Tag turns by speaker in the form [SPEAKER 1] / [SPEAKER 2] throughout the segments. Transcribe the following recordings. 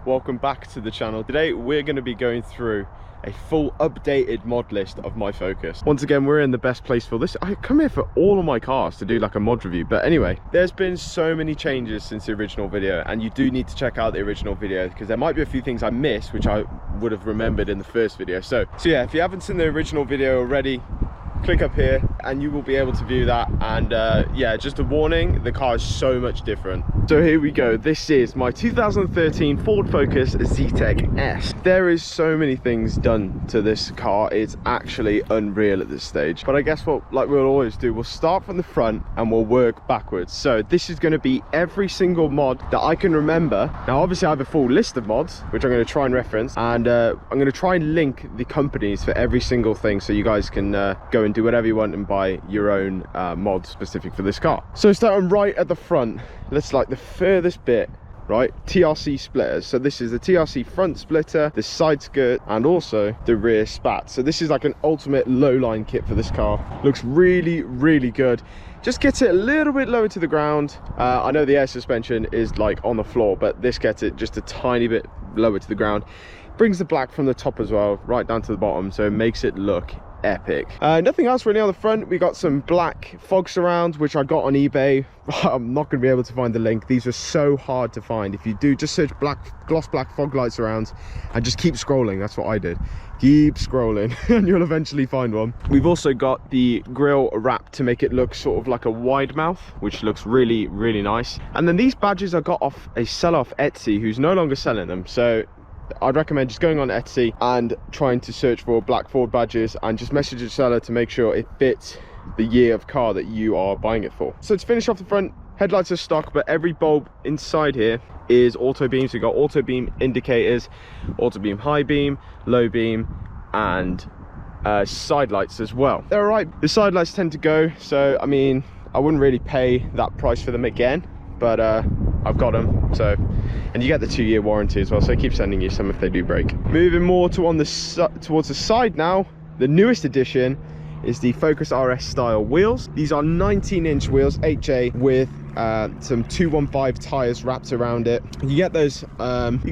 [SPEAKER 1] welcome back to the channel. Today we're going to be going through a full updated mod list of my Focus. Once again, we're in the best place for this. I come here for all of my cars to do like a mod review, but anyway, there's been so many changes since the original video, and you do need to check out the original video because there might be a few things I missed which I would have remembered in the first video. So yeah, if you haven't seen the original video already, click up here and you will be able to view that. And yeah, just a warning, the car is so much different. So here we go. This is my 2013 Ford Focus Zetec S. There is so many things done to this car, it's actually unreal at this stage. But I guess what, like we'll always do, we'll start from the front and we'll work backwards. So this is going to be every single mod that I can remember. Now obviously I have a full list of mods which I'm going to try and reference, and I'm going to try and link the companies for every single thing so you guys can go and do whatever you want and buy your own mod specific for this car. So starting right at the front, let's like the furthest bit, right? TRC splitters. So this is the TRC front splitter, the side skirt, and also the rear spat. So this is like an ultimate low line kit for this car. Looks really, really good. Just gets it a little bit lower to the ground. I know the air suspension is like on the floor, but this gets it just a tiny bit lower to the ground. Brings the black from the top as well, right down to the bottom, so it makes it look epic. Nothing else really on the front. We got some black fog surrounds which I got on eBay. I'm not going to be able to find the link. These are so hard to find. If you do, just search gloss black fog light surrounds and just keep scrolling. That's what I did. Keep scrolling and you'll eventually find one. We've also got the grille wrap to make it look sort of like a wide mouth, which looks really, really nice. And then these badges I got off a seller off Etsy who's no longer selling them, so I'd recommend just going on Etsy and trying to search for black Ford badges and just message the seller to make sure it fits the year of car that you are buying it for. So to finish off the front, headlights are stock, but every bulb inside here is auto beam. So you've got auto beam indicators, auto beam high beam, low beam, and side lights as well. They're all right. The side lights tend to go, so I mean, I wouldn't really pay that price for them again, but I've got them. So, and you get the 2-year warranty as well, so I keep sending you some if they do break. Moving more to towards the side now, the newest addition is the Focus RS style wheels. These are 19-inch wheels, 8J, with some 215 tires wrapped around it. You get those, you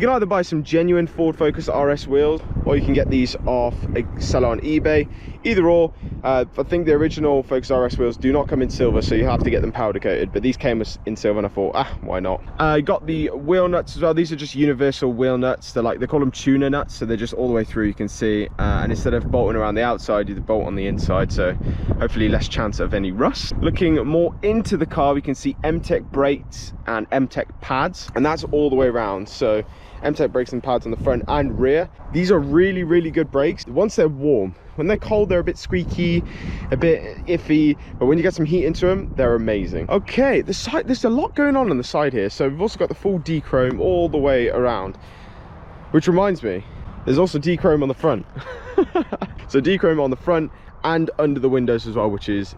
[SPEAKER 1] can either buy some genuine Ford Focus RS wheels, or you can get these off a seller on eBay. Either or. I think the original Focus RS wheels do not come in silver, so you have to get them powder coated, but these came in silver and I thought, why not? I got the wheel nuts as well. These are just universal wheel nuts. They call them tuner nuts, so they're just all the way through, you can see, and instead of bolting around the outside, you bolt on the inside, so hopefully less chance of any rust. Looking more into the car, we can see MTech brakes and MTech pads, and that's all the way around. So MTech brakes and pads on the front and rear. These are really, really good brakes once they're warm. When they're cold, they're a bit squeaky, a bit iffy, but when you get some heat into them, they're amazing. Okay, the side, there's a lot going on the side here. So we've also got the full Dechrome all the way around, which reminds me, there's also Dechrome on the front. So Dechrome on the front and under the windows as well, which is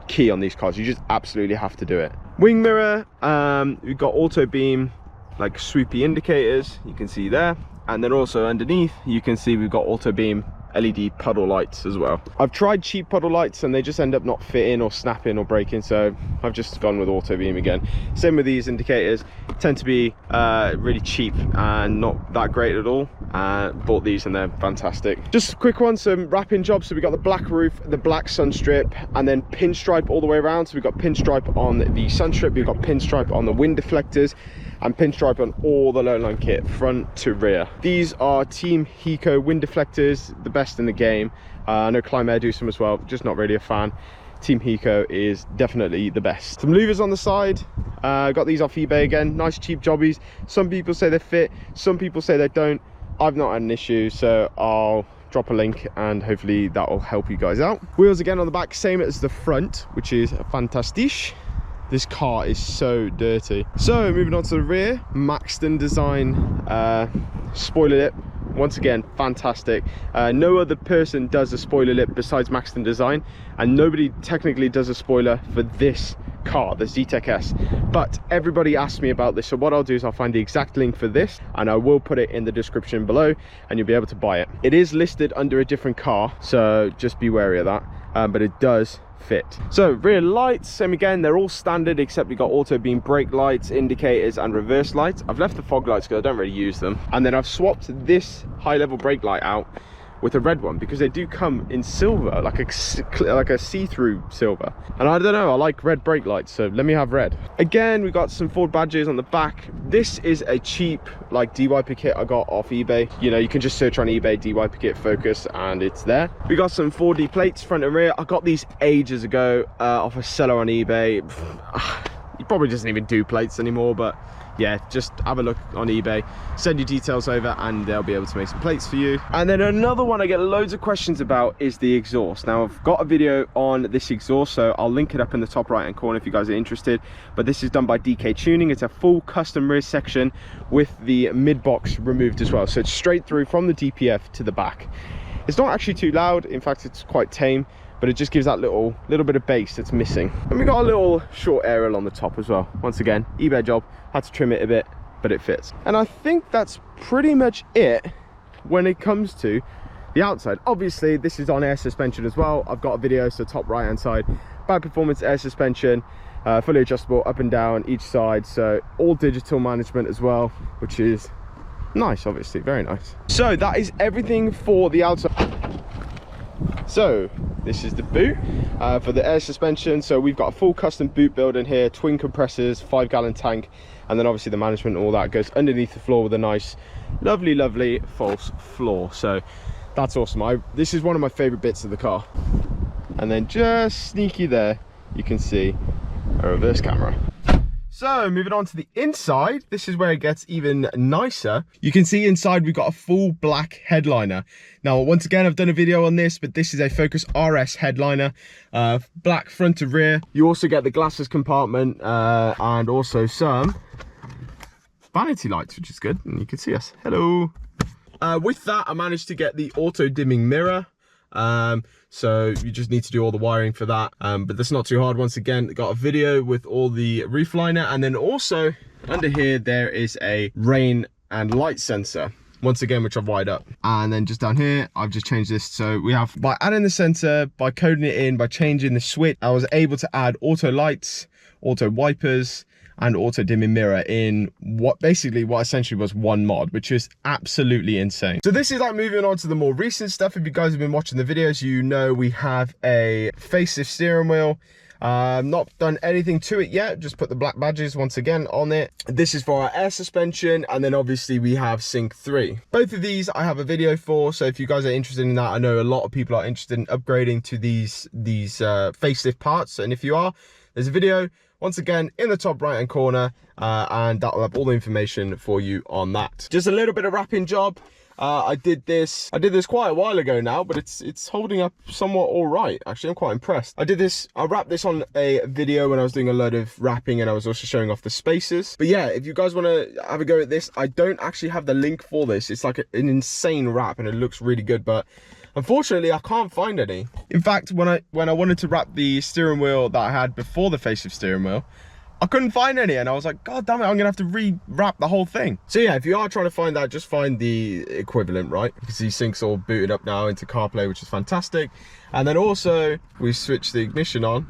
[SPEAKER 1] key on these cars. You just absolutely have to do it. Wing mirror, we've got auto beam, like swoopy indicators, you can see there, and then also underneath you can see we've got auto beam LED puddle lights as well. I've tried cheap puddle lights and they just end up not fitting or snapping or breaking, so I've just gone with auto beam again. Same with these indicators, tend to be really cheap and not that great at all. Bought these and they're fantastic. Just a quick one, some wrapping jobs. So we got the black roof, the black sunstrip, and then pinstripe all the way around. So we've got pinstripe on the sunstrip, we've got pinstripe on the wind deflectors, and pinstripe on all the lowline kit, front to rear. These are Team Heco wind deflectors, the best in the game. I know Climb Air do some as well, just not really a fan. Team Heco is definitely the best. Some louvers on the side. Got these off eBay again, nice cheap jobbies. Some people say they fit, some people say they don't. I've not had an issue, so I'll drop a link and hopefully that will help you guys out. Wheels again on the back, same as the front, which is fantastic. This car is so dirty. So moving on to the rear, Maxton design spoiler lip. Once again, fantastic. No other person does a spoiler lip besides Maxton Design, and nobody technically does a spoiler for this car, the Zetec S, but everybody asked me about this, so what I'll do is I'll find the exact link for this and I will put it in the description below and you'll be able to buy it. It is listed under a different car, so just be wary of that, but it does fit. So rear lights, same again, they're all standard except we got auto beam brake lights, indicators and reverse lights. I've left the fog lights because I don't really use them, and then I've swapped this high level brake light out with a red one because they do come in silver, like a see-through silver, and I don't know, I like red brake lights, so let me have red. Again, we got some Ford badges on the back. This is a cheap like de-wiper kit I got off eBay. You know, you can just search on eBay de-wiper kit Focus and it's there. We got some 4D plates front and rear. I got these ages ago off a seller on eBay. He probably doesn't even do plates anymore, but yeah, just have a look on eBay, send your details over and they'll be able to make some plates for you. And then another one I get loads of questions about is the exhaust. Now I've got a video on this exhaust, so I'll link it up in the top right hand corner if you guys are interested, but this is done by DK Tuning. It's a full custom rear section with the mid box removed as well, so it's straight through from the DPF to the back. It's not actually too loud, in fact it's quite tame, but it just gives that little bit of bass that's missing. And we got a little short Arial on the top as well. Once again, eBay job, had to trim it a bit, but it fits. And I think that's pretty much it when it comes to the outside. Obviously, this is on air suspension as well. I've got a video, so top right hand side, bad performance air suspension, fully adjustable up and down each side, so all digital management as well, which is nice, obviously, very nice. So that is everything for the outside. So this is the boot for the air suspension. So we've got a full custom boot build in here, twin compressors, 5-gallon tank, and then obviously the management and all that goes underneath the floor with a nice lovely false floor. So that's awesome. This is one of my favorite bits of the car. And then just sneaky there, you can see a reverse camera. So moving on to the inside, this is where it gets even nicer. You can see inside we've got a full black headliner. Now once again, I've done a video on this, but this is a Focus RS headliner, black front to rear. You also get the glasses compartment and also some vanity lights, which is good, and you can see us. Hello. With that, I managed to get the auto dimming mirror. So you just need to do all the wiring for that, but that's not too hard. Once again, got a video with all the roof liner, and then also under here there is a rain and light sensor, once again, which I've wired up. And then just down here I've just changed this, so we have, by adding the sensor, by coding it in, by changing the switch, I was able to add auto lights, auto wipers and auto dimming mirror in what essentially was one mod, which is absolutely insane. So this is like moving on to the more recent stuff. If you guys have been watching the videos, you know we have a facelift steering wheel. Not done anything to it yet, just put the black badges once again on it. This is for our air suspension, and then obviously we have Sync 3. Both of these I have a video for, so if you guys are interested in that, I know a lot of people are interested in upgrading to these facelift parts, and if you are, there's a video once again in the top right hand corner, and that will have all the information for you on that. Just a little bit of wrapping job. I did this quite a while ago now, but it's holding up somewhat all right. Actually, I'm quite impressed. I wrapped this on a video when I was doing a load of wrapping, and I was also showing off the spacers. But yeah, if you guys want to have a go at this, I don't actually have the link for this. It's like an insane wrap and it looks really good, but unfortunately I can't find any. In fact, when I wanted to wrap the steering wheel that I had before the facelift steering wheel, I couldn't find any, and I was like, God damn it, I'm gonna have to re-wrap the whole thing. So yeah, if you are trying to find that, just find the equivalent, right? Because these Sync's all booted up now into CarPlay, which is fantastic. And then also, we switch the ignition on,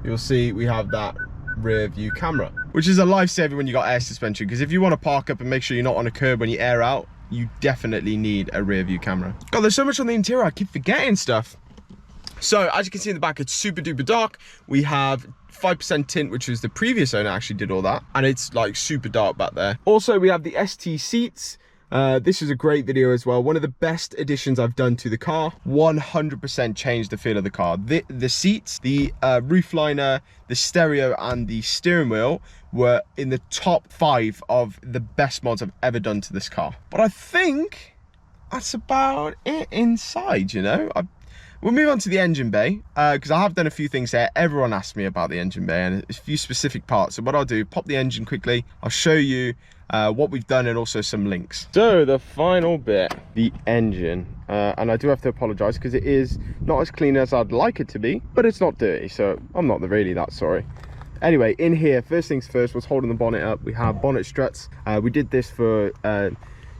[SPEAKER 1] you'll see we have that rear view camera, which is a lifesaver when you got air suspension, because if you want to park up and make sure you're not on a curb when you air out, you definitely need a rear view camera. God, there's so much on the interior, I keep forgetting stuff. So as you can see in the back, it's super duper dark. We have 5% tint, which is the previous owner actually did all that, and it's like super dark back there. Also, we have the ST seats. This is a great video as well. One of the best additions I've done to the car. 100% changed the feel of the car. The seats, the roof liner, the stereo and the steering wheel were in the top 5 of the best mods I've ever done to this car. But I think that's about it inside, you know. We'll move on to the engine bay, because I have done a few things there. Everyone asked me about the engine bay and a few specific parts. So what I'll do, pop the engine quickly. I'll show you what we've done and also some links. So the final bit, the engine. And I do have to apologize because it is not as clean as I'd like it to be, but it's not dirty. So I'm not really that sorry. Anyway, in here, first things first, was holding the bonnet up. We have bonnet struts. We did this for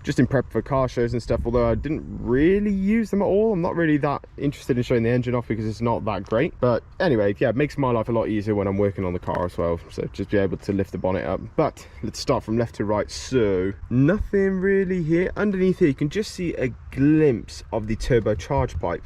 [SPEAKER 1] just in prep for car shows and stuff, although I didn't really use them at all. I'm not really that interested in showing the engine off because it's not that great. But anyway, yeah, it makes my life a lot easier when I'm working on the car as well, so just be able to lift the bonnet up. But let's start from left to right. So nothing really here. Underneath here you can just see a glimpse of the turbocharged pipe,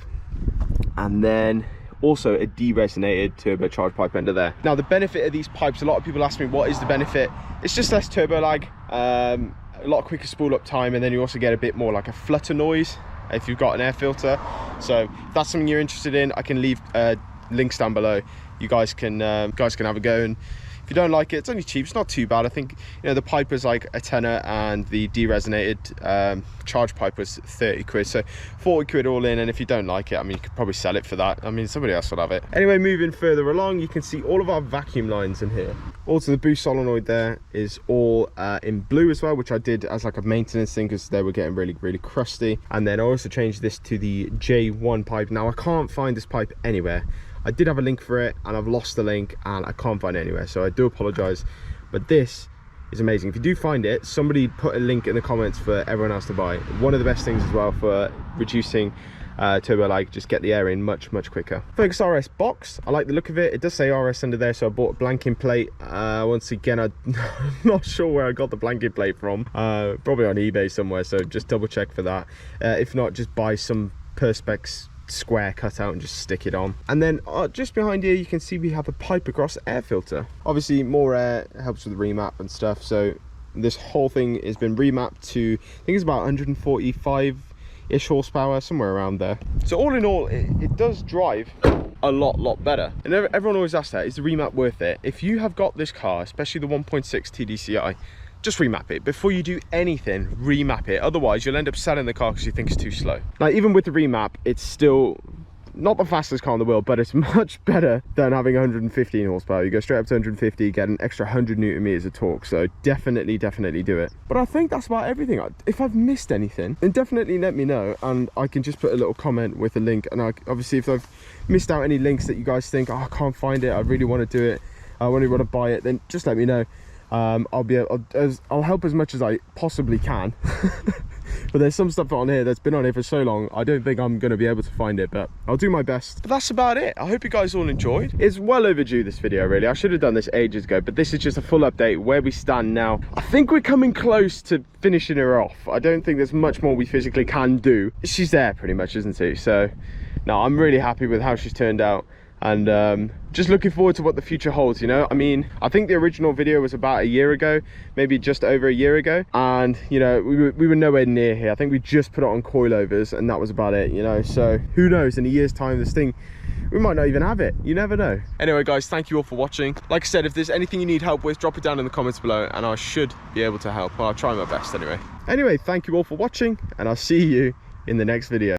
[SPEAKER 1] and then also a deresonated turbocharged pipe under there. Now the benefit of these pipes, a lot of people ask me what is the benefit. It's just less turbo lag, a lot quicker spool up time, and then you also get a bit more like a flutter noise if you've got an air filter. So if that's something you're interested in, I can leave links down below. You guys can have a go, and if you don't like it, it's only cheap, it's not too bad. I think, you know, the pipe was like a tenner and the deresonated charge pipe was 30 quid, so 40 quid all in. And if you don't like it, I mean, you could probably sell it for that. I mean, somebody else will have it. Anyway, moving further along, you can see all of our vacuum lines in here. Also, the boost solenoid there is all in blue as well, which I did as like a maintenance thing because they were getting really crusty. And then I also changed this to the J1 pipe. Now I can't find this pipe anywhere. I did have a link for it and I've lost the link and I can't find it anywhere, so I do apologize, but this is amazing. If you do find it, somebody put a link in the comments for everyone else to buy. One of the best things as well for reducing turbo lag, just get the air in much quicker. Focus RS box, I like the look of it. It does say RS under there, so I bought a blanking plate. Once again, I'm not sure where I got the blanking plate from, probably on eBay somewhere, so just double check for that. If not, just buy some Perspex square cut out and just stick it on. And then just behind here you can see we have a pipe across air filter. Obviously more air helps with the remap and stuff, so this whole thing has been remapped to, I think it's about 145-ish horsepower, somewhere around there. So all in all, it does drive a lot better. And everyone always asks that, is the remap worth it? If you have got this car, especially the 1.6 TDCi, just remap it. Before you do anything, remap it. Otherwise, you'll end up selling the car because you think it's too slow. Now, even with the remap, it's still not the fastest car in the world, but it's much better than having 115 horsepower. You go straight up to 150, get an extra 100 Newton meters of torque. So definitely do it. But I think that's about everything. If I've missed anything, then definitely let me know, and I can just put a little comment with a link. And obviously, if I've missed out any links that you guys think, oh, I can't find it, I really want to do it, I really want to buy it, then just let me know. I'll help as much as I possibly can. But there's some stuff on here that's been on here for so long, I don't think I'm going to be able to find it, but I'll do my best. But that's about it. I hope you guys all enjoyed. It's well overdue, this video, really. I should have done this ages ago, but this is just a full update where we stand now. I think we're coming close to finishing her off. I don't think there's much more we physically can do. She's there pretty much, isn't she? So no, I'm really happy with how she's turned out, and just looking forward to what the future holds, you know. I mean, I think the original video was about a year ago, maybe just over a year ago, and you know, we were nowhere near here. I think we just put it on coilovers and that was about it, you know. So who knows, in a year's time this thing, we might not even have it, you never know. Anyway guys, thank you all for watching. Like I said, if there's anything you need help with, drop it down in the comments below and I should be able to help. Well, I'll try my best anyway. Anyway, thank you all for watching and I'll see you in the next video.